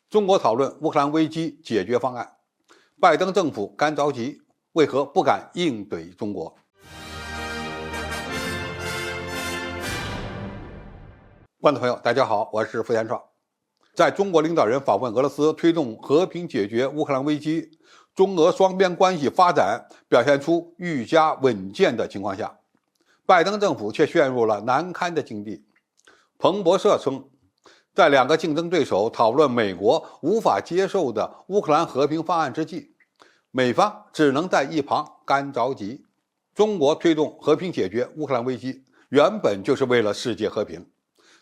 中国讨论乌克兰危机解决方案，拜登政府干着急，为何不敢硬怼中国？观众朋友，大家好，我是付天创。在中国领导人访问俄罗斯，推动和平解决乌克兰危机，中俄双边关系发展表现出愈加稳健的情况下，拜登政府却陷入了难堪的境地。彭博社称，在两个竞争对手讨论美国无法接受的乌克兰和平方案之际，美方只能在一旁干着急。中国推动和平解决乌克兰危机，原本就是为了世界和平，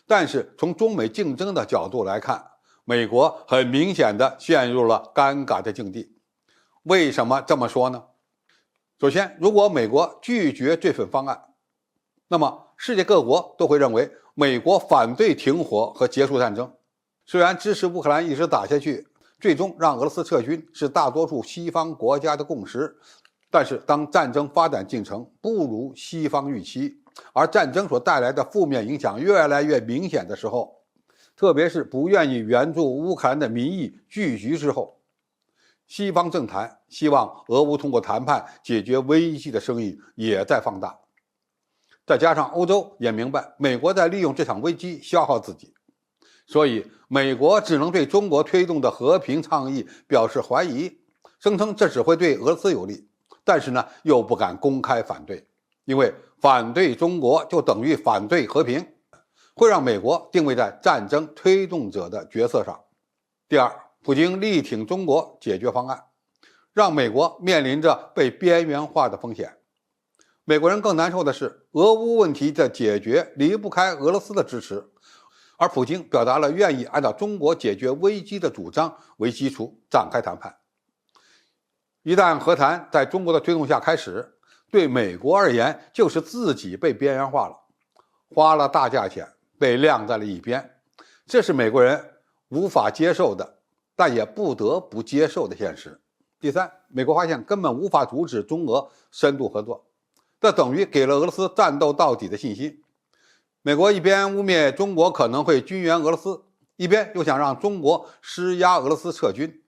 但是从中美竞争的角度来看，美国很明显地陷入了尴尬的境地。为什么这么说呢？首先，如果美国拒绝这份方案，那么世界各国都会认为美国反对停火和结束战争。虽然支持乌克兰一直打下去，最终让俄罗斯撤军是大多数西方国家的共识，但是当战争发展进程不如西方预期，而战争所带来的负面影响越来越明显的时候，特别是不愿意援助乌克兰的民意聚集之后，西方政坛希望俄乌通过谈判解决危机的声音也在放大。再加上欧洲也明白美国在利用这场危机消耗自己，所以美国只能对中国推动的和平倡议表示怀疑，声称这只会对俄罗斯有利，但是呢又不敢公开反对，因为反对中国就等于反对和平，会让美国定位在战争推动者的角色上。第二，普京力挺中国解决方案，让美国面临着被边缘化的风险。美国人更难受的是，俄乌问题的解决离不开俄罗斯的支持，而普京表达了愿意按照中国解决危机的主张为基础展开谈判。一旦和谈在中国的推动下开始，对美国而言就是自己被边缘化了，花了大价钱被晾在了一边，这是美国人无法接受的，但也不得不接受的现实。第三，美国发现根本无法阻止中俄深度合作，这等于给了俄罗斯战斗到底的信心。美国一边污蔑中国可能会军援俄罗斯，一边又想让中国施压俄罗斯撤军。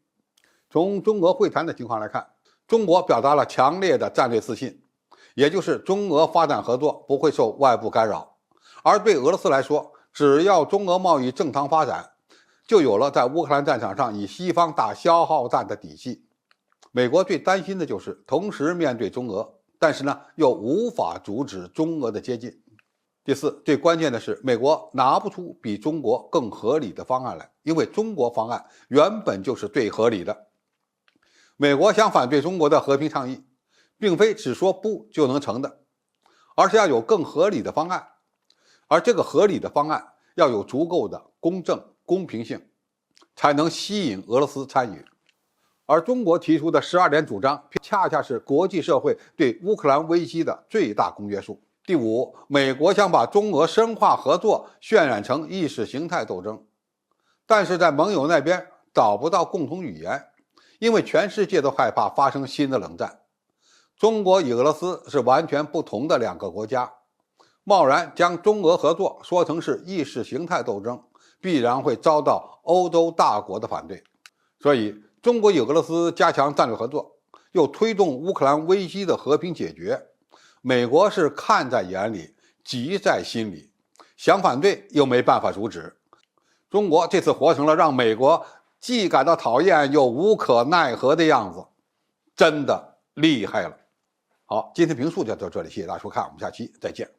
从中俄会谈的情况来看，中国表达了强烈的战略自信，也就是中俄发展合作不会受外部干扰。而对俄罗斯来说，只要中俄贸易正常发展，就有了在乌克兰战场上与西方打消耗战的底气。美国最担心的就是同时面对中俄，但是呢又无法阻止中俄的接近。第四，最关键的是美国拿不出比中国更合理的方案来，因为中国方案原本就是最合理的。美国想反对中国的和平倡议，并非只说不就能成的，而是要有更合理的方案，而这个合理的方案要有足够的公正公平性，才能吸引俄罗斯参与。而中国提出的12点主张恰恰是国际社会对乌克兰危机的最大公约数。第五，美国想把中俄深化合作渲染成意识形态斗争，但是在盟友那边找不到共同语言，因为全世界都害怕发生新的冷战。中国与俄罗斯是完全不同的两个国家，贸然将中俄合作说成是意识形态斗争，必然会遭到欧洲大国的反对。所以中国与俄罗斯加强战略合作，又推动乌克兰危机的和平解决，美国是看在眼里，急在心里，想反对又没办法阻止。中国这次活成了让美国既感到讨厌又无可奈何的样子，真的厉害了。好，今天评述就到这里，谢谢大家收看，我们下期再见。